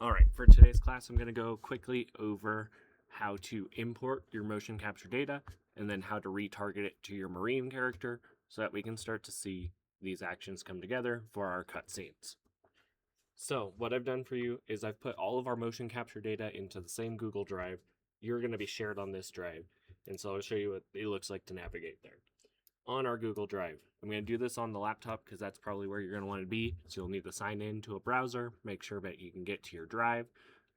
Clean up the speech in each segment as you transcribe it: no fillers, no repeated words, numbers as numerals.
All right, for today's class, I'm going to go quickly over how to import your motion capture data and then how to retarget it to your Marine character so that we can start to see these actions come together for our cutscenes. So what I've done for you is I've put all of our motion capture data into the same Google Drive. You're going to be shared on this drive, and so I'll show you what it looks like to navigate there. On our Google Drive, I'm going to do this on the laptop because that's probably where you're going to want to be. So you'll need to sign in to a browser, make sure that you can get to your drive.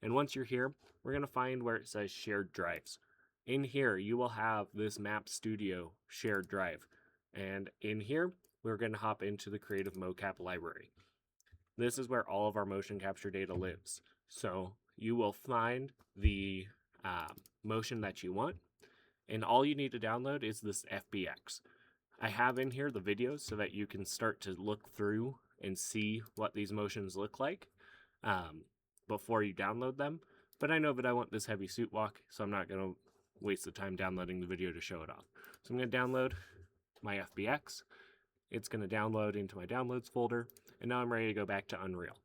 And once you're here, we're going to find where it says shared drives. In here, you will have this Map Studio shared drive. And in here, we're going to hop into the Creative Mocap library. This is where all of our motion capture data lives. So you will find the motion that you want, and all you need to download is this FBX. I have in here the videos so that you can start to look through and see what these motions look like before you download them. But I know that I want this heavy suit walk, so I'm not going to waste the time downloading the video to show it off. So I'm going to download my FBX. It's going to download into my downloads folder, and now I'm ready to go back to Unreal.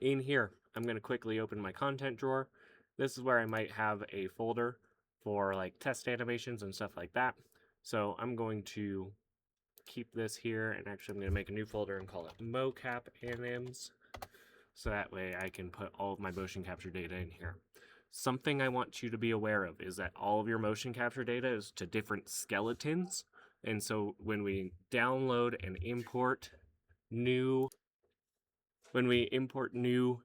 In here, I'm going to quickly open my content drawer. This is where I might have a folder for like test animations and stuff like that. So I'm going to keep this here, and actually I'm going to make a new folder and call it mocap anims, so that way I can put all of my motion capture data in here. Something I want you to be aware of is that all of your motion capture data is to different skeletons, and so when we download and import new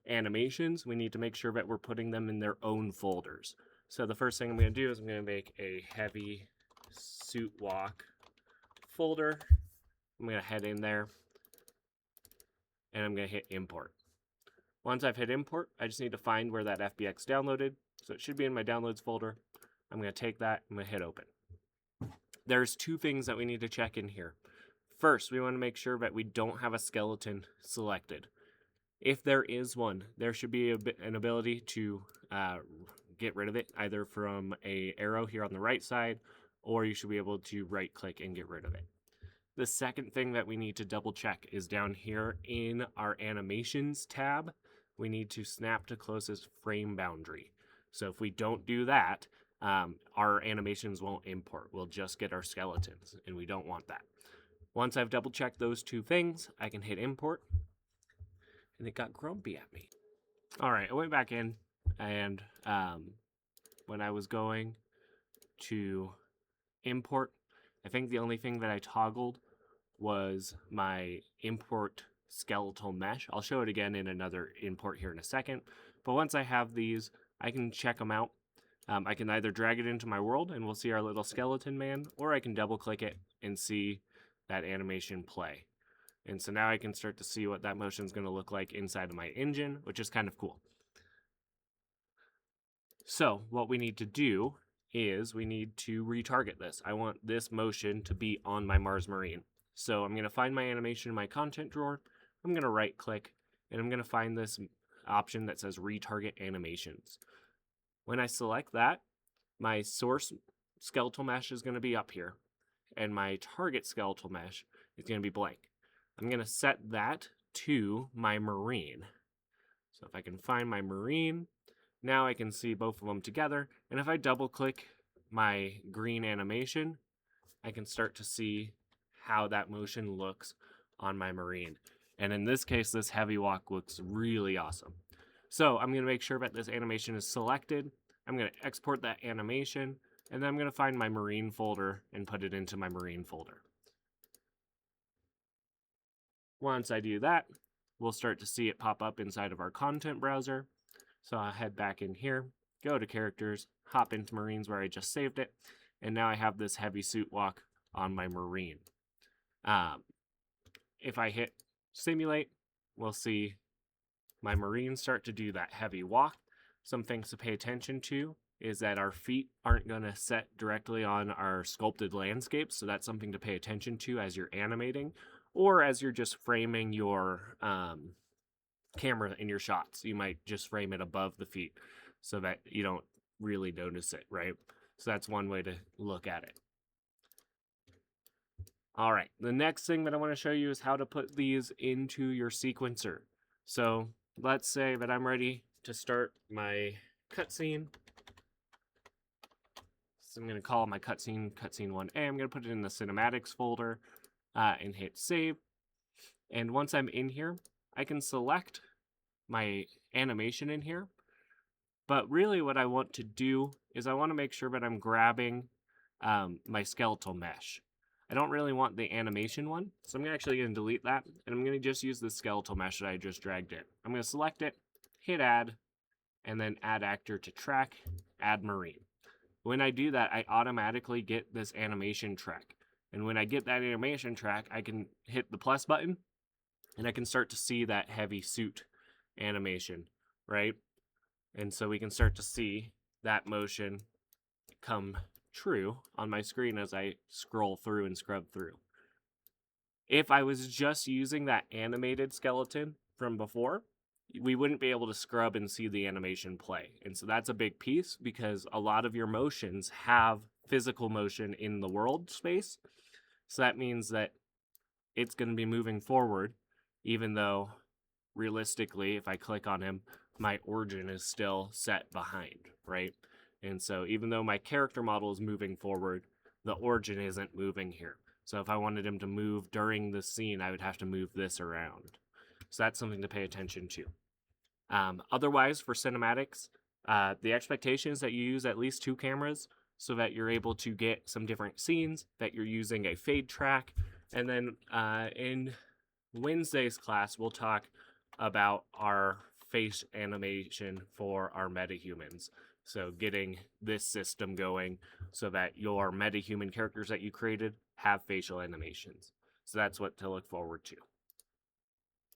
animations, we need to make sure that we're putting them in their own folders. So the first thing I'm going to do is I'm going to make a heavy suit walk folder. I'm going to head in there and I'm going to hit import. Once I've hit import, I just need to find where that FBX downloaded. So it should be in my downloads folder. I'm going to take that, I'm going to hit open. There's two things that we need to check in here. First, we want to make sure that we don't have a skeleton selected. If there is one, there should be an ability to get rid of it, either from an arrow here on the right side, or you should be able to right click and get rid of it. The second thing that we need to double check is down here in our animations tab. We need to snap to closest frame boundary. So if we don't do that, our animations won't import. We'll just get our skeletons, and we don't want that. Once I've double checked those two things, I can hit import, and it got grumpy at me. All right, I went back in, and when I was going to import, I think the only thing that I toggled was my import skeletal mesh. I'll show it again in another import here in a second. But once I have these, I can check them out. I can either drag it into my world and we'll see our little skeleton man, or I can double click it and see that animation play. And so now I can start to see what that motion is going to look like inside of my engine, which is kind of cool. So what we need to do is we need to retarget this. I want this motion to be on my Mars Marine. So I'm going to find my animation in my content drawer. I'm going to right click and I'm going to find this option that says retarget animations. When I select that, my source skeletal mesh is going to be up here and my target skeletal mesh is going to be blank. I'm going to set that to my Marine. So if I can find my Marine, now I can see both of them together, and if I double click my green animation, I can start to see how that motion looks on my Marine. And in this case, this heavy walk looks really awesome. So I'm going to make sure that this animation is selected. I'm going to export that animation, and then I'm going to find my Marine folder and put it into my Marine folder. Once I do that, we'll start to see it pop up inside of our content browser. So I'll head back in here, go to characters, hop into Marines where I just saved it, and now I have this heavy suit walk on my Marine. If I hit simulate, we'll see my Marine start to do that heavy walk. Some things to pay attention to is that our feet aren't going to set directly on our sculpted landscape, so that's something to pay attention to as you're animating, or as you're just framing your camera in your shots. You might just frame it above the feet so that you don't really notice it, right? So that's one way to look at it. All right, the next thing that I want to show you is how to put these into your sequencer. So let's say that I'm ready to start my cutscene. So I'm going to call my cutscene 1A. I'm going to put it in the cinematics folder and hit save. And once I'm in here, I can select my animation in here. But really what I want to do is I want to make sure that I'm grabbing my skeletal mesh. I don't really want the animation one, so I'm actually going to delete that, and I'm going to just use the skeletal mesh that I just dragged in. I'm going to select it, hit add, and then add actor to track, add marine. When I do that, I automatically get this animation track. And when I get that animation track, I can hit the plus button, and I can start to see that heavy suit animation, right? And so we can start to see that motion come true on my screen as I scroll through and scrub through. If I was just using that animated skeleton from before, we wouldn't be able to scrub and see the animation play. And so that's a big piece because a lot of your motions have physical motion in the world space. So that means that it's going to be moving forward, even though realistically, if I click on him, my origin is still set behind, right? And so even though my character model is moving forward, the origin isn't moving here. So if I wanted him to move during the scene, I would have to move this around. So that's something to pay attention to. Otherwise, for cinematics, the expectation is that you use at least 2 cameras so that you're able to get some different scenes, that you're using a fade track. And then in Wednesday's class, we'll talk about our face animation for our metahumans. So getting this system going so that your metahuman characters that you created have facial animations. So that's what to look forward to.